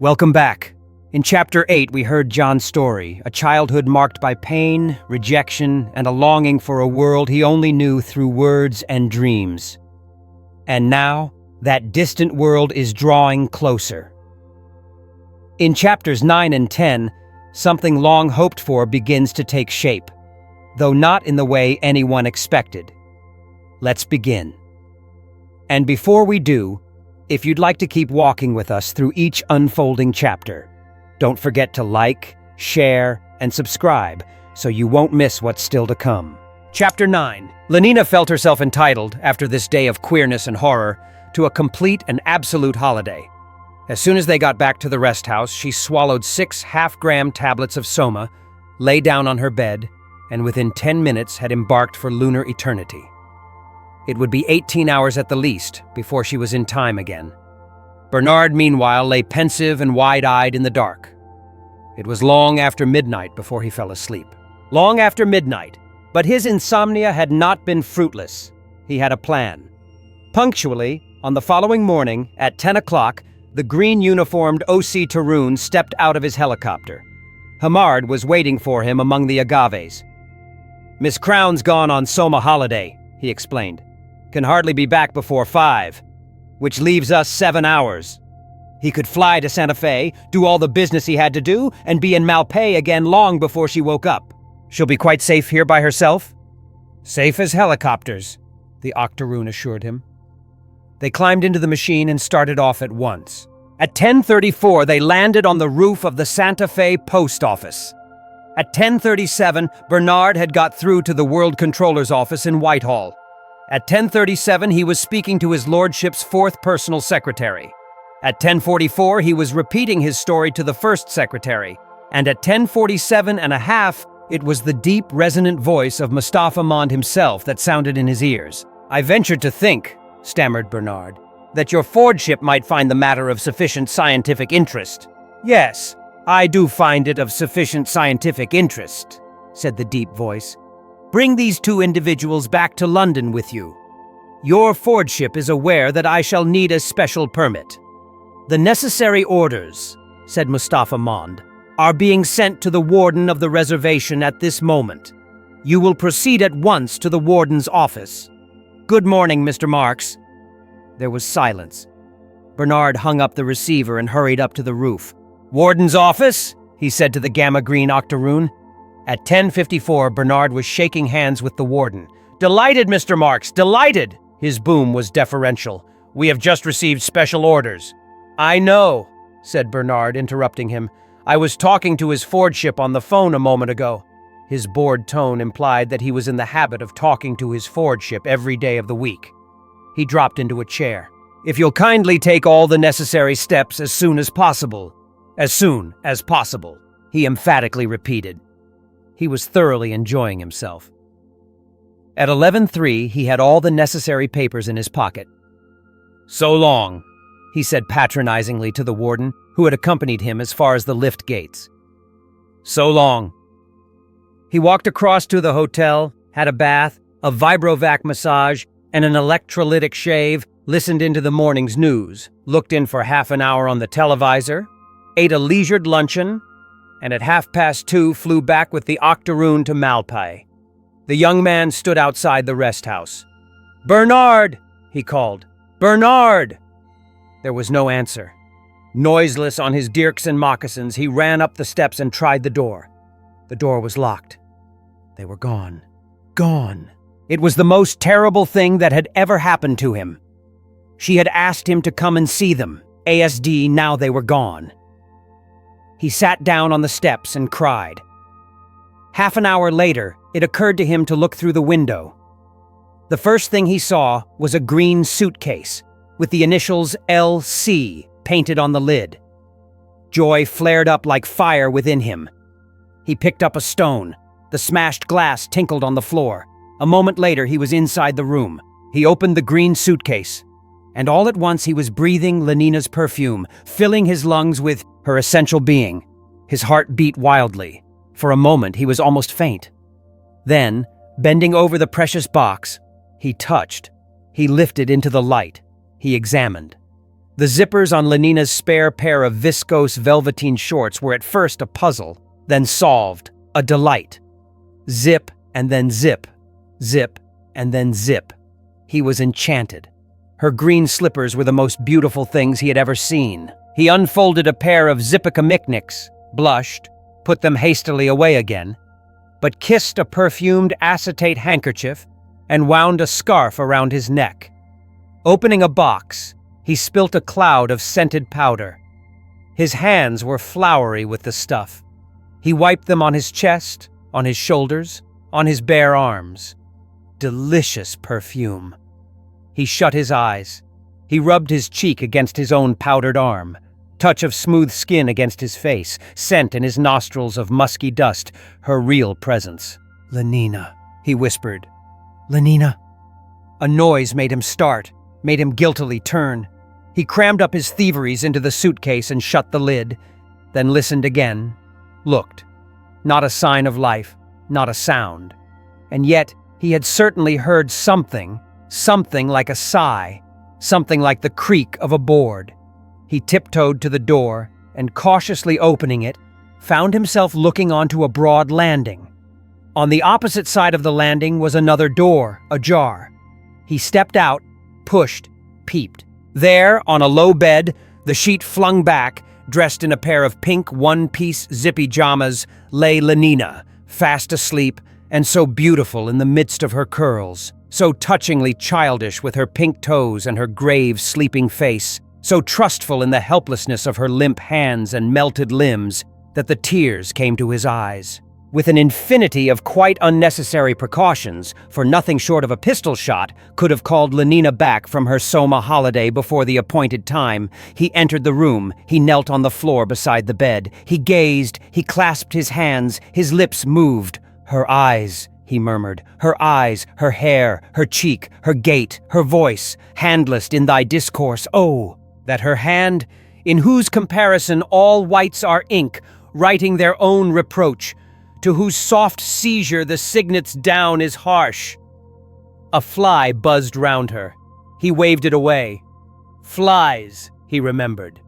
Welcome back. In Chapter 8, we heard John's story, a childhood marked by pain, rejection, and a longing for a world he only knew through words and dreams. And now, that distant world is drawing closer. In Chapters 9 and 10, something long hoped for begins to take shape, though not in the way anyone expected. Let's begin. And before we do, if you'd like to keep walking with us through each unfolding chapter, don't forget to like, share, and subscribe so you won't miss what's still to come. Chapter 9. Lenina felt herself entitled, after this day of queerness and horror, to a complete and absolute holiday. As soon as they got back to the rest house, she swallowed 6 half-gram tablets of soma, lay down on her bed, and within 10 minutes had embarked for lunar eternity. It would be 18 hours at the least before she was in time again. Bernard, meanwhile, lay pensive and wide-eyed in the dark. It was long after midnight before he fell asleep. Long after midnight, but his insomnia had not been fruitless. He had a plan. Punctually, on the following morning, at 10 o'clock, the green-uniformed O.C. Tarun stepped out of his helicopter. Hamard was waiting for him among the agaves. "Miss Crown's gone on Soma holiday," he explained. "Can hardly be back before 5, which leaves us 7 hours. He could fly to Santa Fe, do all the business he had to do, and be in Malpais again long before she woke up. She'll be quite safe here by herself?" "Safe as helicopters," the Octoroon assured him. They climbed into the machine and started off at once. At 10:34, they landed on the roof of the Santa Fe post office. At 10:37, Bernard had got through to the World Controller's office in Whitehall. At 10:37, he was speaking to his lordship's 4th personal secretary. At 10:44, he was repeating his story to the 1st secretary. And at 10:47 and a half, it was the deep, resonant voice of Mustafa Mond himself that sounded in his ears. "I ventured to think," stammered Bernard, "that your Fordship might find the matter of sufficient scientific interest." "Yes, I do find it of sufficient scientific interest," said the deep voice. "Bring these 2 individuals back to London with you. Your Fordship is aware that I shall need a special permit." "The necessary orders," said Mustafa Mond, "are being sent to the warden of the reservation at this moment. You will proceed at once to the warden's office. Good morning, Mr. Marks." There was silence. Bernard hung up the receiver and hurried up to the roof. "Warden's office?" he said to the gamma-green Octoroon. At 10:54, Bernard was shaking hands with the warden. "Delighted, Mr. Marks, delighted!" His boom was deferential. "We have just received special orders." "I know," said Bernard, interrupting him. "I was talking to his Fordship on the phone a moment ago." His bored tone implied that he was in the habit of talking to his Fordship every day of the week. He dropped into a chair. "If you'll kindly take all the necessary steps as soon as possible." "As soon as possible," he emphatically repeated. He was thoroughly enjoying himself. At 11:03, he had all the necessary papers in his pocket. "So long," he said patronizingly to the warden, who had accompanied him as far as the lift gates. "So long." He walked across to the hotel, had a bath, a vibrovac massage, and an electrolytic shave, listened into the morning's news, looked in for half an hour on the televisor, ate a leisured luncheon, and at 2:30 flew back with the Octoroon to Malpais. The young man stood outside the rest house. "Bernard!" he called. "Bernard!" There was no answer. Noiseless on his Dirksen moccasins, he ran up the steps and tried the door. The door was locked. They were gone. Gone. It was the most terrible thing that had ever happened to him. She had asked him to come and see them. ASD, now they were gone. He sat down on the steps and cried. Half an hour later, it occurred to him to look through the window. The first thing he saw was a green suitcase with the initials LC painted on the lid. Joy flared up like fire within him. He picked up a stone. The smashed glass tinkled on the floor. A moment later, he was inside the room. He opened the green suitcase, and all at once he was breathing Lenina's perfume, filling his lungs with her essential being. His heart beat wildly. For a moment, he was almost faint. Then, bending over the precious box, he touched. He lifted into the light. He examined. The zippers on Lenina's spare pair of viscose velveteen shorts were at first a puzzle, then solved, a delight. Zip and then zip, zip and then zip. He was enchanted. Her green slippers were the most beautiful things he had ever seen. He unfolded a pair of zipicamicnics, blushed, put them hastily away again, but kissed a perfumed acetate handkerchief and wound a scarf around his neck. Opening a box, he spilt a cloud of scented powder. His hands were floury with the stuff. He wiped them on his chest, on his shoulders, on his bare arms. Delicious perfume. He shut his eyes. He rubbed his cheek against his own powdered arm. Touch of smooth skin against his face, scent in his nostrils of musky dust, her real presence. "Lenina," he whispered. "Lenina." A noise made him start, made him guiltily turn. He crammed up his thieveries into the suitcase and shut the lid, then listened again, looked. Not a sign of life, not a sound. And yet he had certainly heard something like a sigh, something like the creak of a board. He tiptoed to the door and, cautiously opening it, found himself looking onto a broad landing. On the opposite side of the landing was another door, ajar. He stepped out, pushed, peeped. There, on a low bed, the sheet flung back, dressed in a pair of pink one-piece zippy jamas, lay Lenina, fast asleep and so beautiful in the midst of her curls, so touchingly childish with her pink toes and her grave, sleeping face, so trustful in the helplessness of her limp hands and melted limbs that the tears came to his eyes. With an infinity of quite unnecessary precautions, for nothing short of a pistol shot could have called Lenina back from her Soma holiday before the appointed time, he entered the room, he knelt on the floor beside the bed, he gazed, he clasped his hands, his lips moved. "Her eyes," he murmured, "her eyes, her hair, her cheek, her gait, her voice, handless in thy discourse, oh, that her hand, in whose comparison all whites are ink, writing their own reproach, to whose soft seizure the signet's down is harsh." A fly buzzed round her. He waved it away. Flies, he remembered,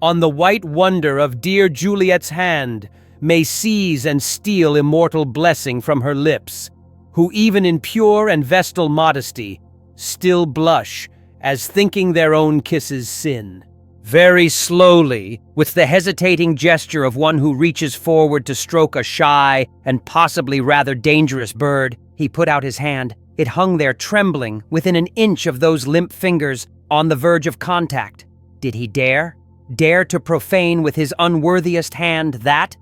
on the white wonder of dear Juliet's hand, may seize and steal immortal blessing from her lips, who even in pure and vestal modesty still blush as thinking their own kisses sin. Very slowly, with the hesitating gesture of one who reaches forward to stroke a shy and possibly rather dangerous bird, he put out his hand. It hung there trembling, within an inch of those limp fingers, on the verge of contact. Did he dare? Dare to profane with his unworthiest hand that?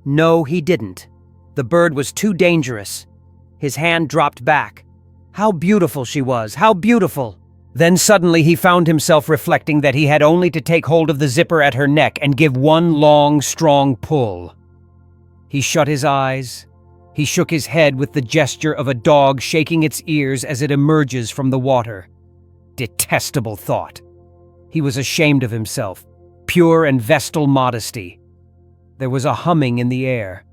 No, he didn't. The bird was too dangerous. His hand dropped back. How beautiful she was, how beautiful! Then suddenly he found himself reflecting that he had only to take hold of the zipper at her neck and give one long, strong pull. He shut his eyes. He shook his head with the gesture of a dog shaking its ears as it emerges from the water. Detestable thought. He was ashamed of himself. Pure and vestal modesty. There was a humming in the air.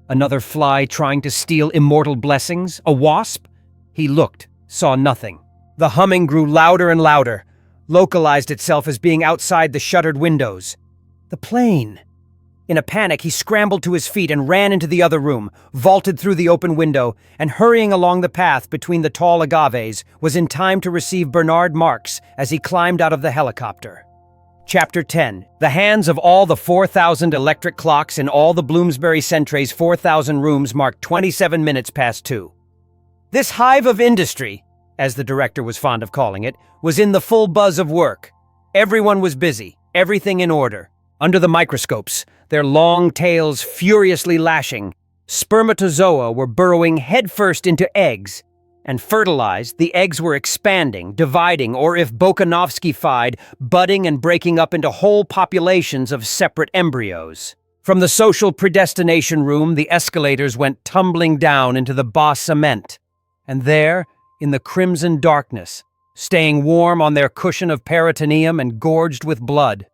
Another fly trying to steal immortal blessings? A wasp? He looked, saw nothing. The humming grew louder and louder, localized itself as being outside the shuttered windows. The plane! In a panic, he scrambled to his feet and ran into the other room, vaulted through the open window, and hurrying along the path between the tall agaves, was in time to receive Bernard Marx as he climbed out of the helicopter. Chapter 10. The hands of all the 4,000 electric clocks in all the Bloomsbury Centre's 4,000 rooms marked 27 minutes past 2. This hive of industry, as the director was fond of calling it, was in the full buzz of work. Everyone was busy, everything in order. Under the microscopes, their long tails furiously lashing, spermatozoa were burrowing headfirst into eggs, and fertilized, the eggs were expanding, dividing, or if Bokanovsky-fied, budding and breaking up into whole populations of separate embryos. From the social predestination room, the escalators went tumbling down into the bas cement, and there, in the crimson darkness, staying warm on their cushion of peritoneum and gorged with blood,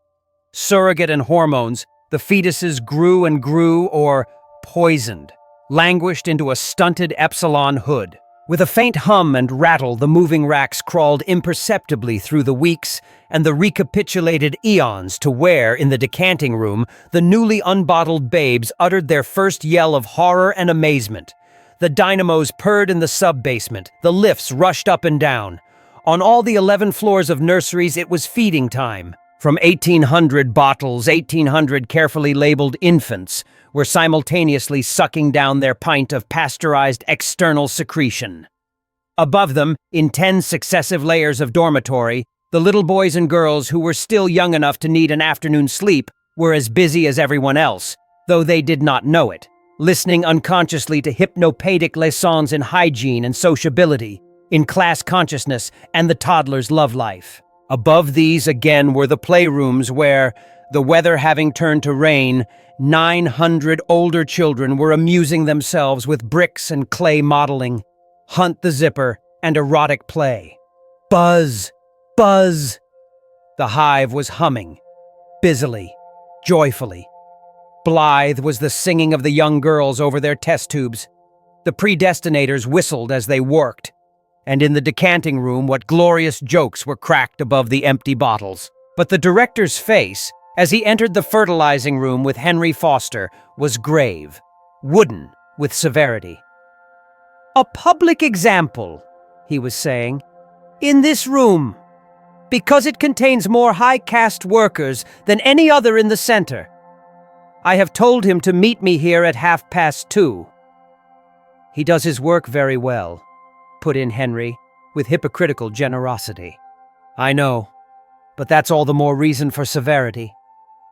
surrogate and hormones, the fetuses grew and grew, or poisoned, languished into a stunted epsilon hood. With a faint hum and rattle, the moving racks crawled imperceptibly through the weeks and the recapitulated eons to where, in the decanting room, the newly unbottled babes uttered their first yell of horror and amazement. The dynamos purred in the sub-basement, the lifts rushed up and down. On all the 11 floors of nurseries, it was feeding time. From 1,800 bottles, 1,800 carefully labeled infants were simultaneously sucking down their pint of pasteurized external secretion. Above them, in 10 successive layers of dormitory, the little boys and girls who were still young enough to need an afternoon sleep were as busy as everyone else, though they did not know it, listening unconsciously to hypnopædic leçons in hygiene and sociability, in class consciousness and the toddler's love life. Above these again were the playrooms where, the weather having turned to rain, 900 older children were amusing themselves with bricks and clay modeling, hunt the zipper, and erotic play. Buzz! Buzz! The hive was humming, busily, joyfully. Blithe was the singing of the young girls over their test tubes. The predestinators whistled as they worked, and in the decanting room what glorious jokes were cracked above the empty bottles. But the director's face, as he entered the fertilizing room with Henry Foster, was grave, wooden with severity. "A public example," he was saying, "in this room, because it contains more high-caste workers than any other in the center. I have told him to meet me here at 2:30. "He does his work very well," put in Henry, with hypocritical generosity. "I know, but that's all the more reason for severity.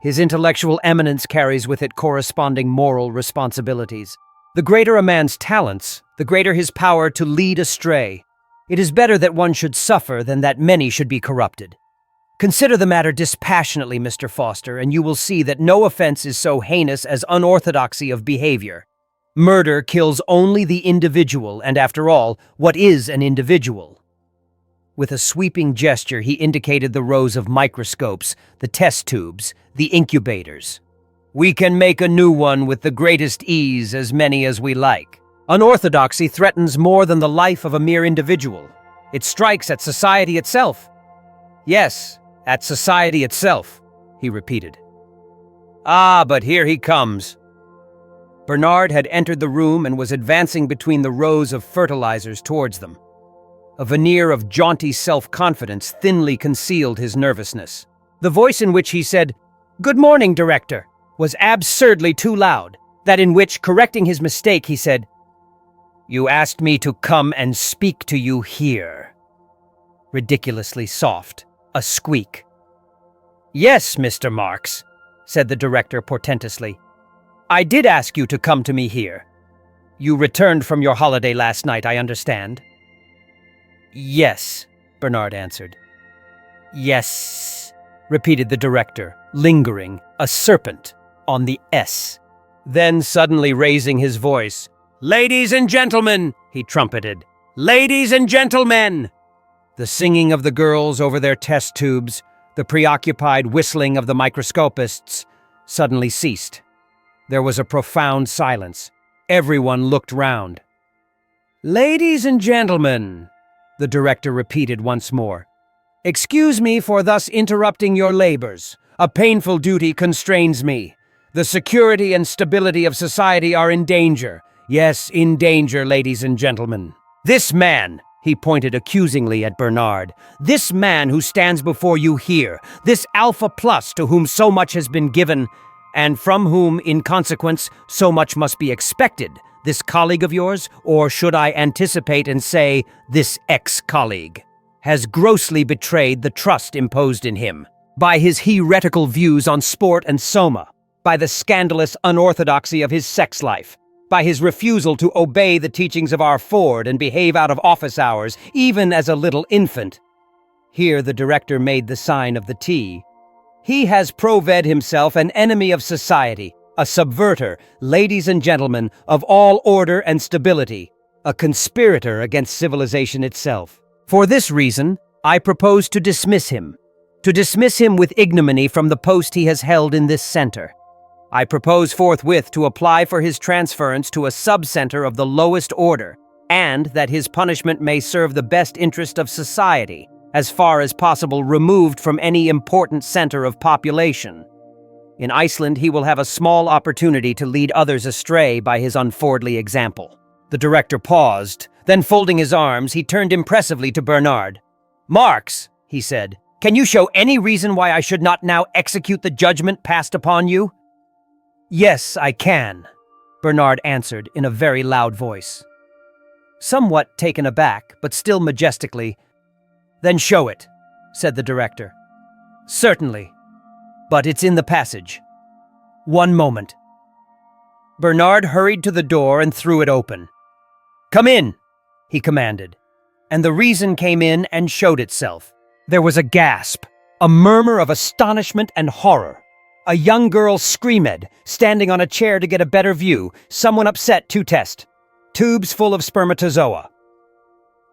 His intellectual eminence carries with it corresponding moral responsibilities. The greater a man's talents, the greater his power to lead astray. It is better that one should suffer than that many should be corrupted. Consider the matter dispassionately, Mr. Foster, and you will see that no offense is so heinous as unorthodoxy of behavior. Murder kills only the individual, and after all, what is an individual?" With a sweeping gesture, he indicated the rows of microscopes, the test tubes, the incubators. "We can make a new one with the greatest ease, as many as we like. Unorthodoxy threatens more than the life of a mere individual. It strikes at society itself." "Yes, at society itself," he repeated. "Ah, but here he comes." Bernard had entered the room and was advancing between the rows of fertilizers towards them. A veneer of jaunty self-confidence thinly concealed his nervousness. The voice in which he said, "Good morning, Director," was absurdly too loud, that in which, correcting his mistake, he said, "You asked me to come and speak to you here." Ridiculously soft, a squeak. "Yes, Mr. Marks," said the director portentously. "I did ask you to come to me here. You returned from your holiday last night, I understand." "Yes," Bernard answered. "Yes," repeated the director, lingering, a serpent, on the S. Then, suddenly raising his voice, "Ladies and gentlemen," he trumpeted, "Ladies and gentlemen!" The singing of the girls over their test tubes, the preoccupied whistling of the microscopists, suddenly ceased. There was a profound silence. Everyone looked round. "Ladies and gentlemen," the director repeated once more, "excuse me for thus interrupting your labors. A painful duty constrains me. The security and stability of society are in danger. Yes, in danger, ladies and gentlemen. This man," he pointed accusingly at Bernard, "this man who stands before you here, this Alpha Plus to whom so much has been given, and from whom, in consequence, so much must be expected, this colleague of yours, or should I anticipate and say, this ex-colleague, has grossly betrayed the trust imposed in him by his heretical views on sport and soma, by the scandalous unorthodoxy of his sex life, by his refusal to obey the teachings of our Ford and behave out of office hours, even as a little infant." Here the director made the sign of the T. "He has proved himself an enemy of society, a subverter, ladies and gentlemen, of all order and stability, a conspirator against civilization itself. For this reason, I propose to dismiss him with ignominy from the post he has held in this center. I propose forthwith to apply for his transference to a sub-center of the lowest order, and that his punishment may serve the best interest of society, as far as possible removed from any important center of population. In Iceland, he will have a small opportunity to lead others astray by his unfordly example. The director paused, then folding his arms, he turned impressively to Bernard. "Marx," he said, "can you show any reason why I should not now execute the judgment passed upon you?" "Yes, I can," Bernard answered in a very loud voice. Somewhat taken aback, but still majestically, "Then show it," said the director. "Certainly, but it's in the passage. One moment." Bernard hurried to the door and threw it open. "Come in," he commanded, and the reason came in and showed itself. There was a gasp, a murmur of astonishment and horror. A young girl screamed, standing on a chair to get a better view, someone upset to test. Tubes full of spermatozoa.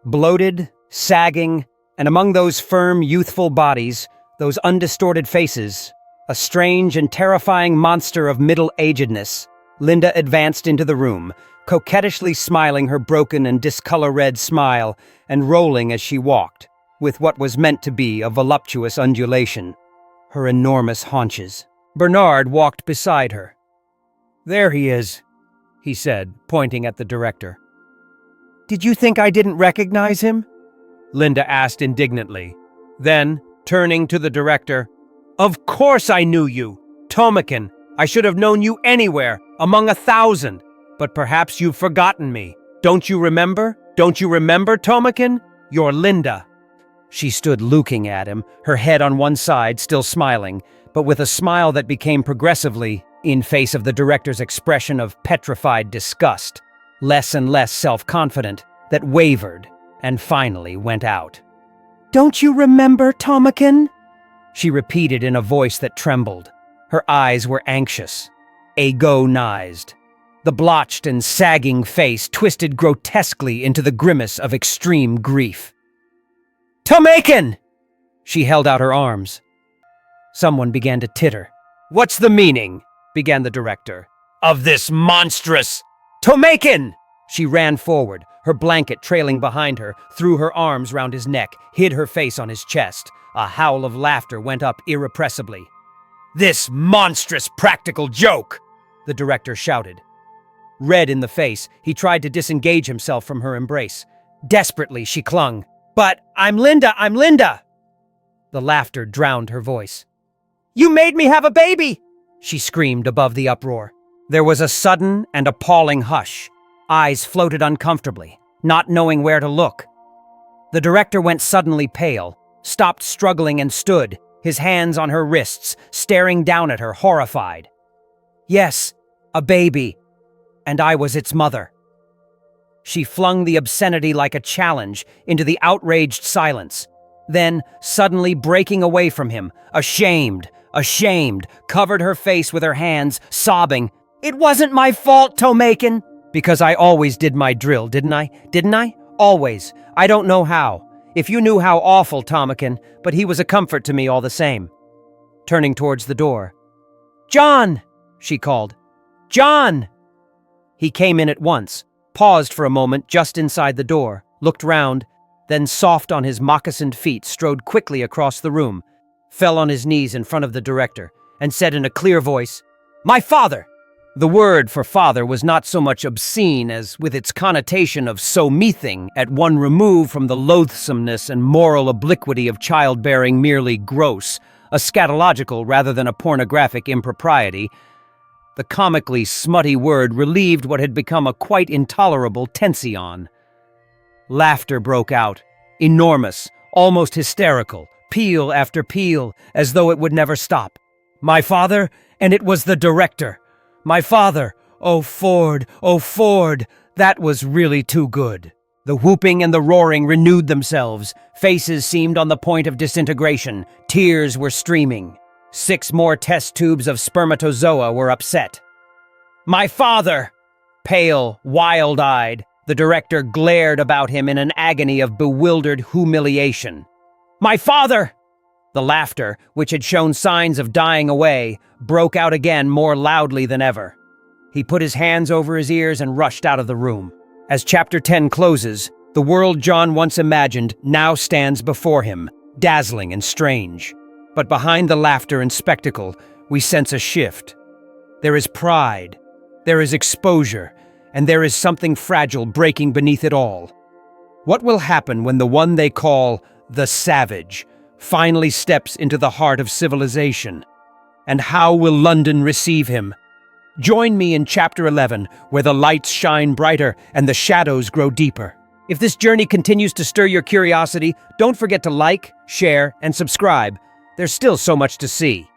Bloated, sagging, and among those firm, youthful bodies, those undistorted faces, a strange and terrifying monster of middle-agedness, Linda advanced into the room, coquettishly smiling her broken and discolor-red smile and rolling as she walked, with what was meant to be a voluptuous undulation, her enormous haunches. Bernard walked beside her. "There he is," he said, pointing at the director. "Did you think I didn't recognize him?" Linda asked indignantly. Then, turning to the director, "Of course I knew you! Tomakin, I should have known you anywhere, among 1,000. But perhaps you've forgotten me. Don't you remember? Don't you remember, Tomakin? You're Linda." She stood looking at him, her head on one side, still smiling, but with a smile that became progressively, in face of the director's expression of petrified disgust, less and less self-confident, that wavered and finally went out. "Don't you remember, Tomakin?" she repeated in a voice that trembled. Her eyes were anxious, agonized. The blotched and sagging face twisted grotesquely into the grimace of extreme grief. "Tomakin!" She held out her arms. Someone began to titter. "What's the meaning," began the director, "of this monstrous—" "Tomakin!" She ran forward, her blanket trailing behind her, threw her arms round his neck, hid her face on his chest. A howl of laughter went up irrepressibly. "This monstrous practical joke!" the director shouted. Red in the face, he tried to disengage himself from her embrace. Desperately, she clung. "But I'm Linda, I'm Linda!" The laughter drowned her voice. "You made me have a baby!" she screamed above the uproar. There was a sudden and appalling hush. Eyes floated uncomfortably, not knowing where to look. The director went suddenly pale, stopped struggling and stood, his hands on her wrists, staring down at her, horrified. "Yes, a baby. And I was its mother." She flung the obscenity like a challenge into the outraged silence. Then, suddenly breaking away from him, ashamed, covered her face with her hands, sobbing, "It wasn't my fault, Tomakin!" "Because I always did my drill, didn't I? Didn't I? Always. I don't know how. If you knew how awful, Tomakin, but he was a comfort to me all the same." Turning towards the door. "John!" she called. "John!" He came in at once, paused for a moment just inside the door, looked round, then soft on his moccasined feet strode quickly across the room, fell on his knees in front of the director, and said in a clear voice, "My father!" The word for father was not so much obscene as with its connotation of so-mething at one remove from the loathsomeness and moral obliquity of childbearing merely gross, a scatological rather than a pornographic impropriety. The comically smutty word relieved what had become a quite intolerable tension. Laughter broke out, enormous, almost hysterical, peal after peal, as though it would never stop. My father, and it was the director. My father, oh Ford, that was really too good. The whooping and the roaring renewed themselves, faces seemed on the point of disintegration, tears were streaming. 6 more test tubes of spermatozoa were upset. My father! Pale, wild-eyed, the director glared about him in an agony of bewildered humiliation. My father! The laughter, which had shown signs of dying away, broke out again more loudly than ever. He put his hands over his ears and rushed out of the room. As Chapter 10 closes, the world John once imagined now stands before him, dazzling and strange. But behind the laughter and spectacle, we sense a shift. There is pride, there is exposure, and there is something fragile breaking beneath it all. What will happen when the one they call the savage finally steps into the heart of civilization? And how will London receive him? Join me in Chapter 11, where the lights shine brighter and the shadows grow deeper. If this journey continues to stir your curiosity, don't forget to like, share, and subscribe. There's still so much to see.